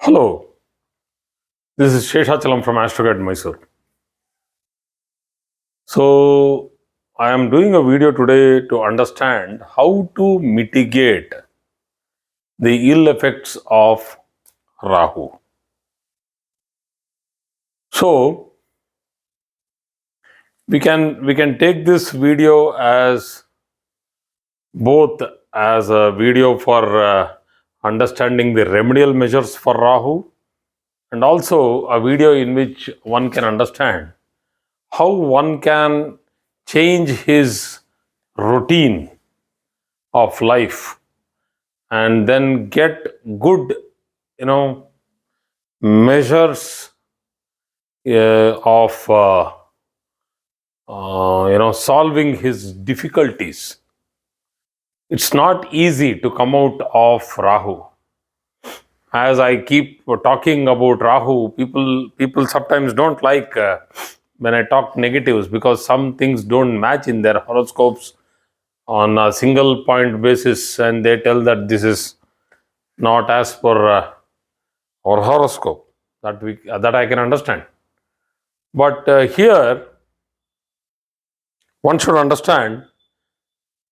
Hello, this is Sheshachalam from AstroGuide Mysore. So, I am doing a video today to understand how to mitigate the ill effects of Rahu. So, we can take this video as both as a video for understanding the remedial measures for Rahu, and also a video in which one can understand how one can change his routine of life and then get good measures of solving his difficulties. It's not easy to come out of Rahu. As I keep talking about Rahu, people sometimes don't like when I talk negatives, because some things don't match in their horoscopes on a single point basis, and they tell that this is not as per our horoscope. That I can understand. But here one should understand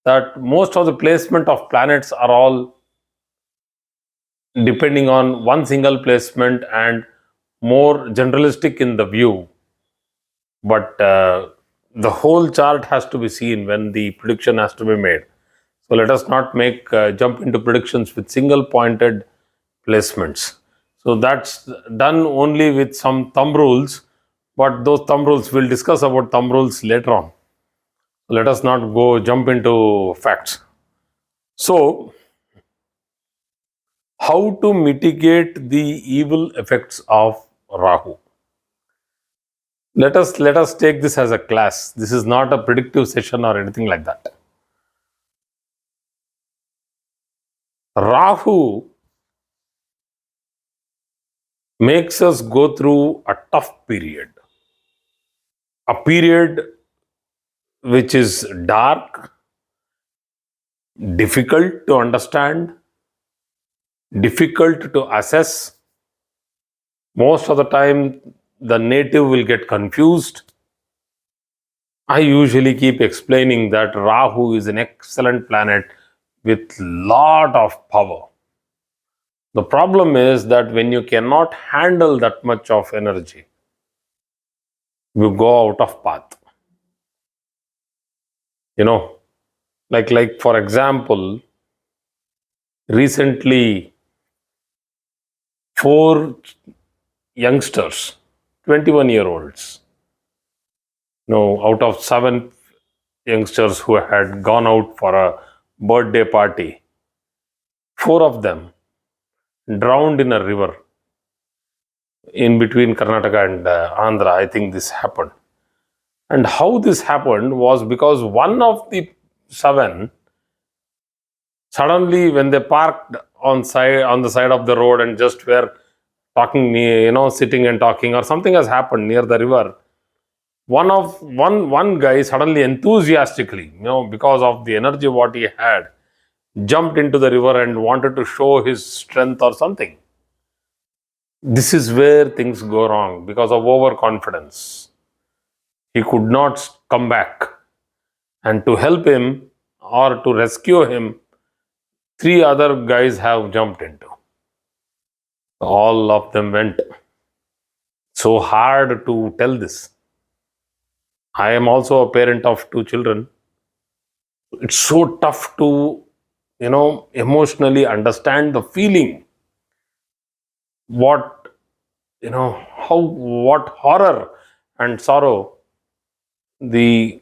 that most of the placement of planets are all depending on one single placement and more generalistic in the view. But the whole chart has to be seen when the prediction has to be made. So let us not make jump into predictions with single pointed placements. So that's done only with some thumb rules, but those thumb rules, we'll discuss about thumb rules later on. Let us not go jump into facts. So, how to mitigate the evil effects of Rahu? Let us take this as a class. This is not a predictive session or anything like that. Rahu makes us go through a tough period, a period which is dark, difficult to understand, difficult to assess. Most of the time, the native will get confused. I usually keep explaining that Rahu is an excellent planet with lot of power. The problem is that when you cannot handle that much of energy, you go out of path. Like for example, recently 4 youngsters, 21-year-olds, out of 7 youngsters who had gone out for a birthday party, 4 of them drowned in a river in between Karnataka and Andhra. I think this happened. And how this happened was because one of the 7, suddenly when they parked on the side of the road and just were talking, sitting and talking, or something has happened near the river, one guy suddenly enthusiastically, because of the energy what he had, jumped into the river and wanted to show his strength or something. This is where things go wrong because of overconfidence. He could not come back. And to help him or to rescue him, 3 other guys have jumped into. All of them went. So hard to tell this. I am also a parent of 2 children. It's so tough to, emotionally understand the feeling. What horror and sorrow the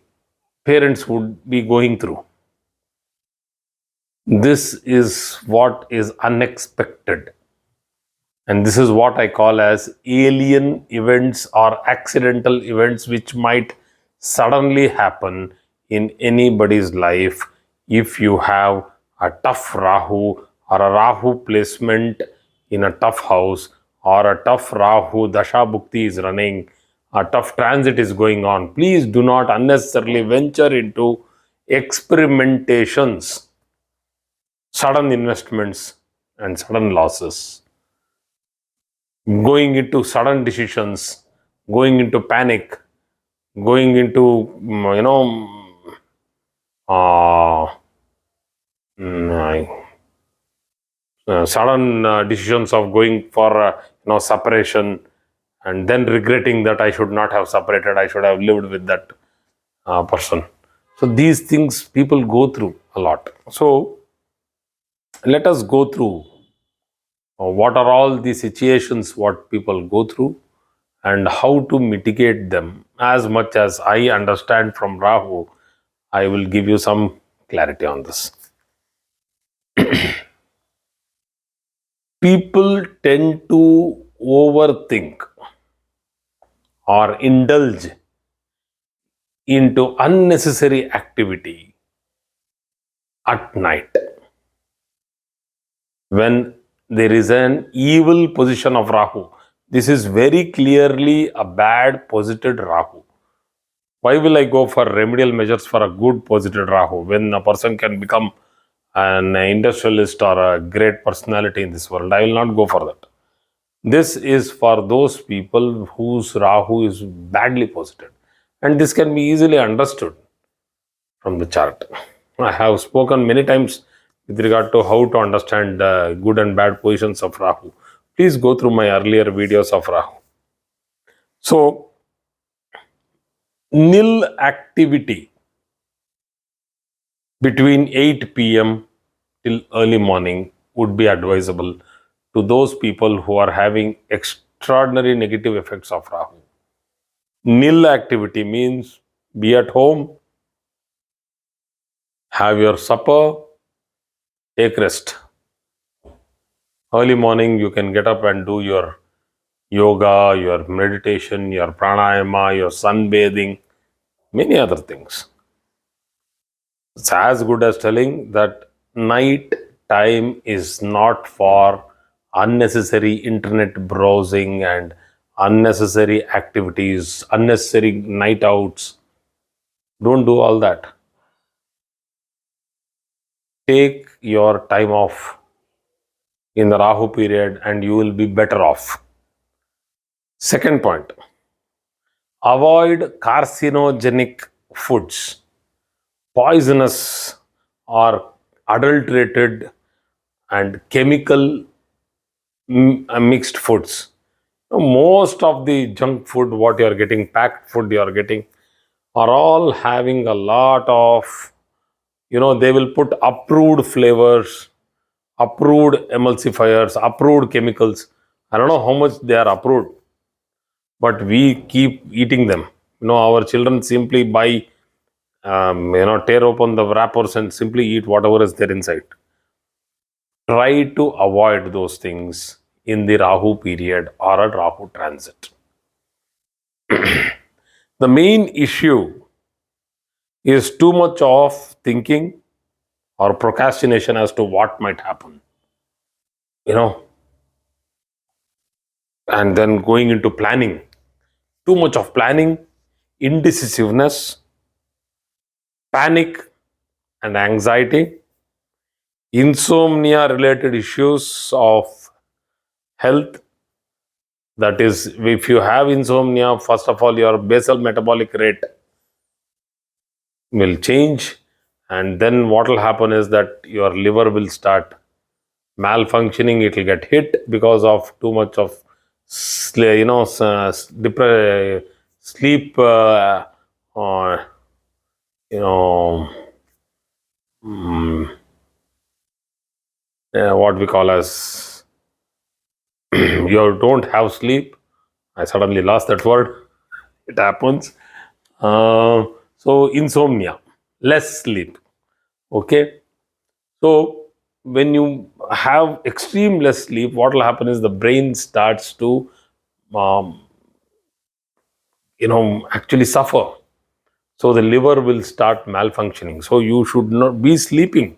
parents would be going through. This is what is unexpected, and this is what I call as alien events or accidental events which might suddenly happen in anybody's life if you have a tough Rahu or a Rahu placement in a tough house, or a tough Rahu Dasha Bhukti is running, a tough transit is going on. Please do not unnecessarily venture into experimentations, sudden investments and sudden losses. going into sudden decisions, going into panic, going into, uh, mm, sudden decisions of going for separation, and then regretting that I should not have separated, I should have lived with that person. So these things people go through a lot. So let us go through what are all the situations what people go through and how to mitigate them. As much as I understand from Rahu, I will give you some clarity on this. People tend to overthink or indulge into unnecessary activity at night when there is an evil position of Rahu. This is very clearly a bad posited Rahu. Why will I go for remedial measures for a good posited Rahu when a person can become an industrialist or a great personality in this world? I will not go for that. This is for those people whose Rahu is badly posited. And this can be easily understood from the chart. I have spoken many times with regard to how to understand good and bad positions of Rahu. Please go through my earlier videos of Rahu. So, nil activity between 8 p.m. till early morning would be advisable to those people who are having extraordinary negative effects of Rahu. Nil activity means be at home, have your supper, take rest. Early morning, you can get up and do your yoga, your meditation, your pranayama, your sunbathing, many other things. It's as good as telling that night time is not for unnecessary internet browsing and unnecessary activities, unnecessary night outs. Don't do all that. Take your time off in the Rahu period and you will be better off. Second point, avoid carcinogenic foods, poisonous or adulterated and chemical mixed foods. Most of the junk food, what you are getting, packed food you are getting, are all having a lot of, they will put approved flavors, approved emulsifiers, approved chemicals. I don't know how much they are approved, but we keep eating them. Our children simply buy, tear open the wrappers and simply eat whatever is there inside. Try to avoid those things in the Rahu period or a Rahu transit. The main issue is too much of thinking or procrastination as to what might happen, you know, and then going into planning. Too much of planning, indecisiveness, panic and anxiety, insomnia related issues of health. That is, if you have insomnia, first of all, your basal metabolic rate will change, and then what will happen is that your liver will start malfunctioning. It will get hit because of too much of sleep, or you know mm, what we call as you don't have sleep. I suddenly lost that word. It happens. So insomnia, less sleep. Okay. So when you have extreme less sleep, what will happen is the brain starts to, um, actually suffer. So the liver will start malfunctioning. So you should not be sleeping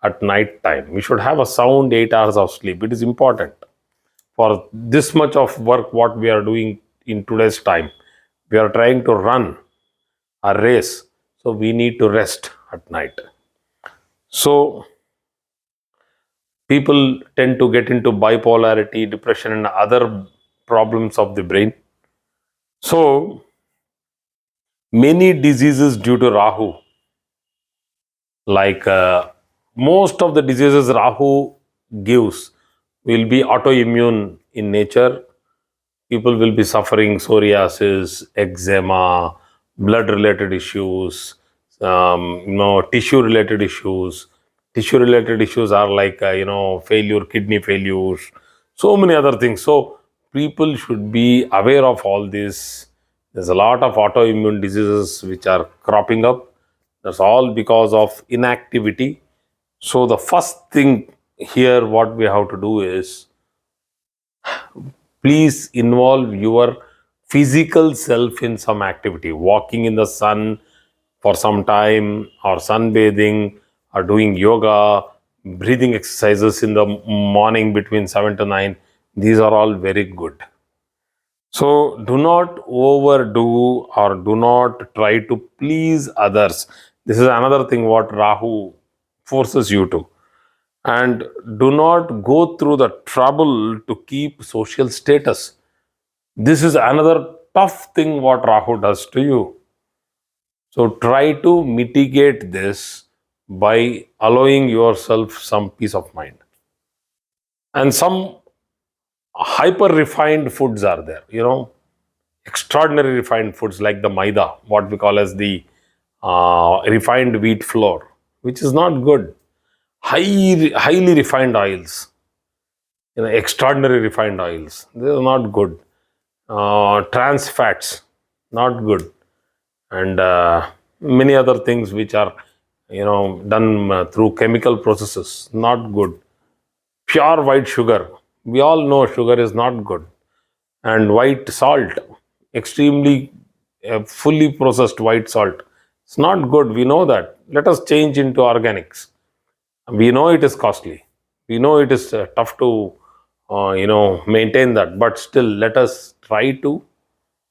at night time. We should have a sound 8 hours of sleep. It is important for this much of work what we are doing in today's time. We are trying to run a race, so we need to rest at night. So people tend to get into bipolarity, depression, and other problems of the brain. So, many diseases due to Rahu, like most of the diseases Rahu gives, will be autoimmune in nature. People will be suffering psoriasis, eczema, blood related issues, tissue related issues. Tissue related issues are like, failure, kidney failures, so many other things. So, people should be aware of all this. There's a lot of autoimmune diseases which are cropping up. That's all because of inactivity. So, the first thing here, what we have to do is, please involve your physical self in some activity, walking in the sun for some time, or sunbathing, or doing yoga, breathing exercises in the morning between 7 to 9. These are all very good. So do not overdo or do not try to please others. This is another thing what Rahu forces you to. And do not go through the trouble to keep social status. This is another tough thing what Rahu does to you. So try to mitigate this by allowing yourself some peace of mind. And some hyper refined foods are there, extraordinary refined foods like the maida, what we call as the refined wheat flour, which is not good. Highly refined oils, extraordinary refined oils, they are not good. Trans fats, not good. And many other things which are, done through chemical processes, not good. Pure white sugar, we all know sugar is not good. And white salt, extremely fully processed white salt, it's not good. We know that. Let us change into organics. We know it is costly. We know it is tough to, maintain that. But still, let us try to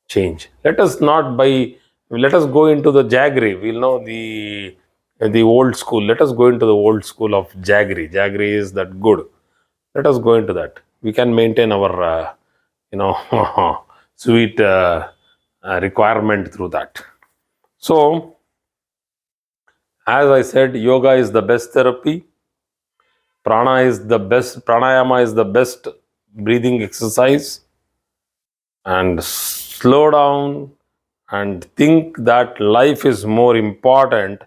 change. Let us not buy. Let us go into the jaggery. We'll know the old school. Let us go into the old school of jaggery. Jaggery is that good. Let us go into that. We can maintain our, sweet requirement through that. So, as I said, yoga is the best therapy. Pranayama is the best breathing exercise. And slow down and think that life is more important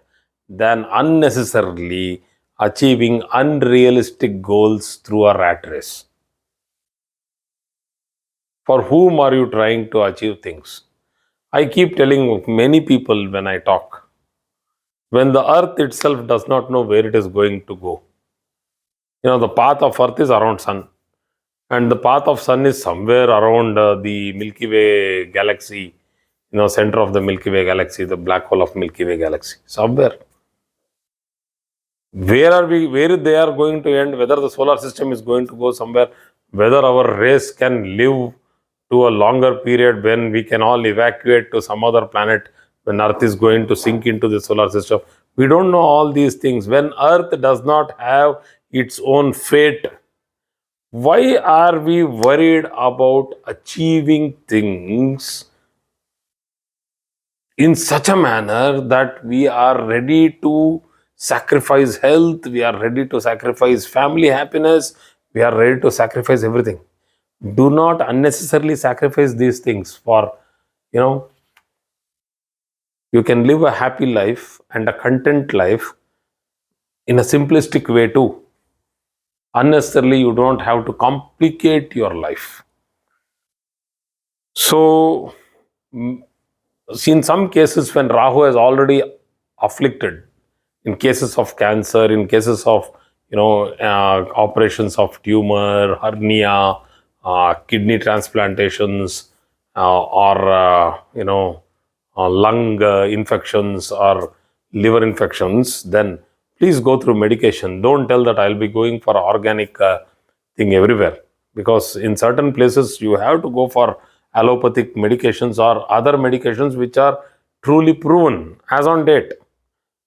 than unnecessarily achieving unrealistic goals through a rat race. For whom are you trying to achieve things? I keep telling many people when I talk, when the earth itself does not know where it is going to go. The path of earth is around sun, and the path of sun is somewhere around the Milky Way galaxy, center of the Milky Way galaxy, the black hole of Milky Way galaxy, somewhere. Where they are going to end, whether the solar system is going to go somewhere, whether our race can live to a longer period when we can all evacuate to some other planet, when Earth is going to sink into the solar system. We don't know all these things. When Earth does not have its own fate, why are we worried about achieving things in such a manner that we are ready to sacrifice health, we are ready to sacrifice family happiness, we are ready to sacrifice everything? Do not unnecessarily sacrifice these things for, you can live a happy life and a content life in a simplistic way too. Unnecessarily, you don't have to complicate your life. So, in some cases, when Rahu has already afflicted, in cases of cancer, in cases of operations of tumor, hernia, kidney transplantations, or lung infections or liver infections, then please go through medication. Don't tell that I'll be going for organic thing everywhere, because in certain places you have to go for allopathic medications or other medications which are truly proven as on date.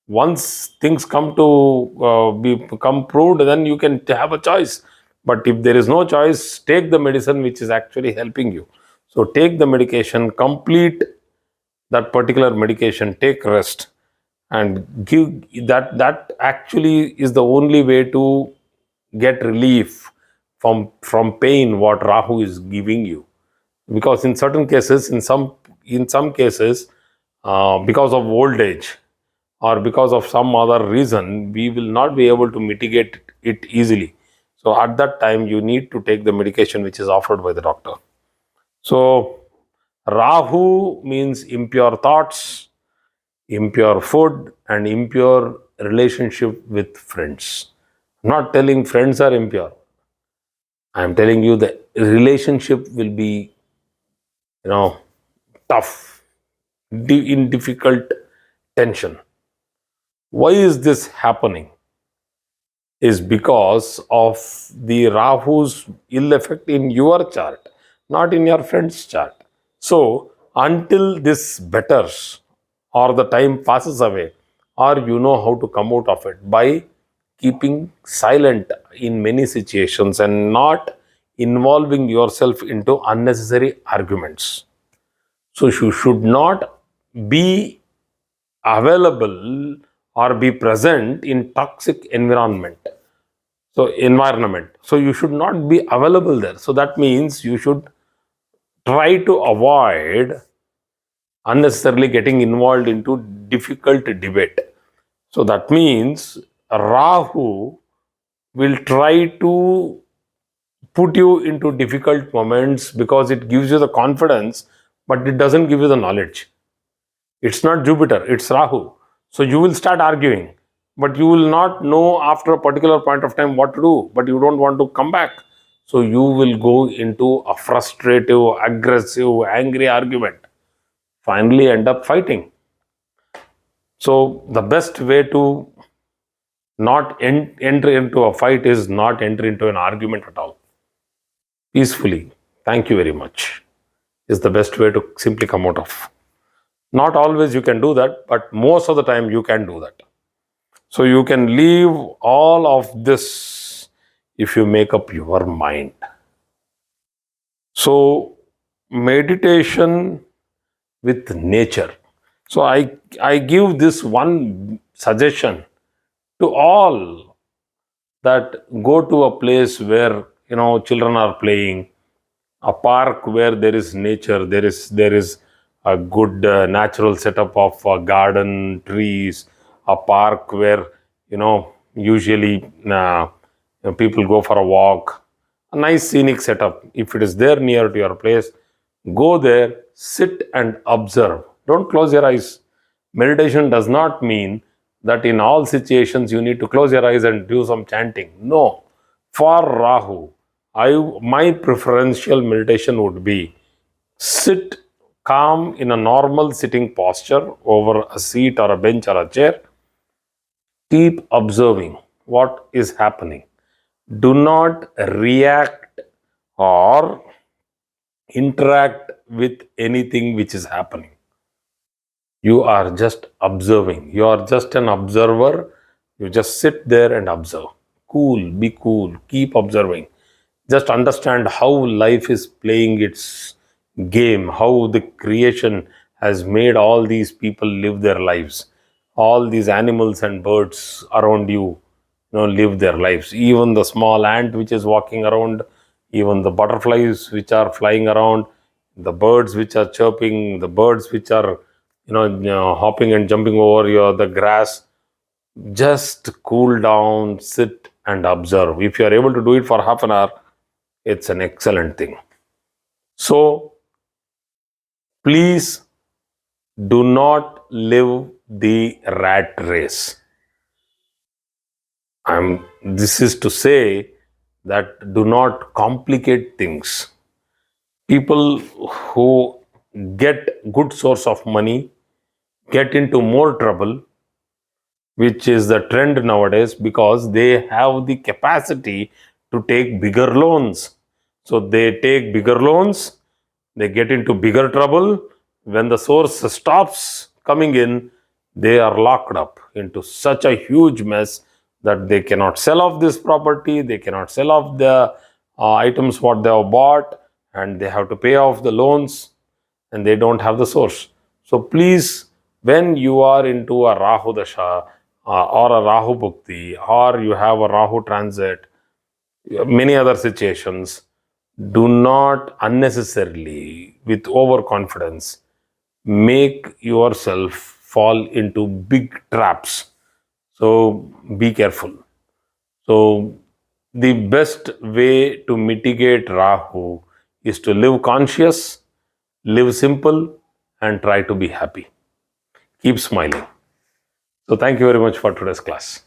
Once things come to become proved, then you can have a choice. But if there is no choice, take the medicine which is actually helping you. So take the medication, complete that particular medication, take rest, and give that actually is the only way to get relief from pain what Rahu is giving you. Because in certain cases, in some cases, because of old age or because of some other reason, we will not be able to mitigate it easily. So at that time, you need to take the medication which is offered by the doctor. So Rahu means impure thoughts, impure food, and impure relationship with friends. I'm not telling friends are impure. I'm telling you the relationship will be, tough, in difficult tension. Why is this happening? Is because of the Rahu's ill effect in your chart, not in your friend's chart. So, until this betters or the time passes away, or you know how to come out of it by keeping silent in many situations and not involving yourself into unnecessary arguments. So, you should not be available or be present in toxic environment. So you should not be available there. So that means you should try to avoid unnecessarily getting involved into difficult debate. So that means Rahu will try to put you into difficult moments because it gives you the confidence, but it doesn't give you the knowledge. It's not Jupiter, it's Rahu. So you will start arguing, but you will not know after a particular point of time what to do, but you don't want to come back. So you will go into a frustrative, aggressive, angry argument. Finally end up fighting. So the best way to not enter into a fight is not enter into an argument at all. Peacefully. Thank you very much. Is the best way to simply come out of. Not always you can do that, but most of the time you can do that. So you can leave all of this if you make up your mind. So meditation with nature. So I give this one suggestion to all, that go to a place where children are playing, a park where there is nature, there is a good natural setup of garden, trees, a park where usually people go for a walk, a nice scenic setup. If it is there near to your place, go there, sit and observe. Don't close your eyes. Meditation does not mean that in all situations you need to close your eyes and do some chanting. No. For Rahu, my preferential meditation would be sit calm in a normal sitting posture over a seat or a bench or a chair. Keep observing what is happening. Do not react or interact with anything which is happening. You are just observing. You are just an observer. You just sit there and observe. Cool, be cool, keep observing. Just understand how life is playing its game, how the creation has made all these people live their lives. All these animals and birds around you, live their lives. Even the small ant which is walking around, even the butterflies which are flying around, the birds which are chirping, the birds which are, hopping and jumping over the grass. Just cool down, sit and observe. If you are able to do it for half an hour, it's an excellent thing. So, please do not live the rat race. This is to say that do not complicate things. People who get good source of money get into more trouble, which is the trend nowadays, because they have the capacity to take bigger loans. So they take bigger loans, they get into bigger trouble. When the source stops coming in, they are locked up into such a huge mess that they cannot sell off this property, they cannot sell off the items what they have bought, and they have to pay off the loans, and they don't have the source. So please, when you are into a Rahu Dasha or a Rahu Bhukti, or you have a Rahu transit, many other situations, do not unnecessarily, with overconfidence, make yourself fall into big traps. So be careful. So the best way to mitigate Rahu is to live conscious, live simple, and try to be happy. Keep smiling. So thank you very much for today's class.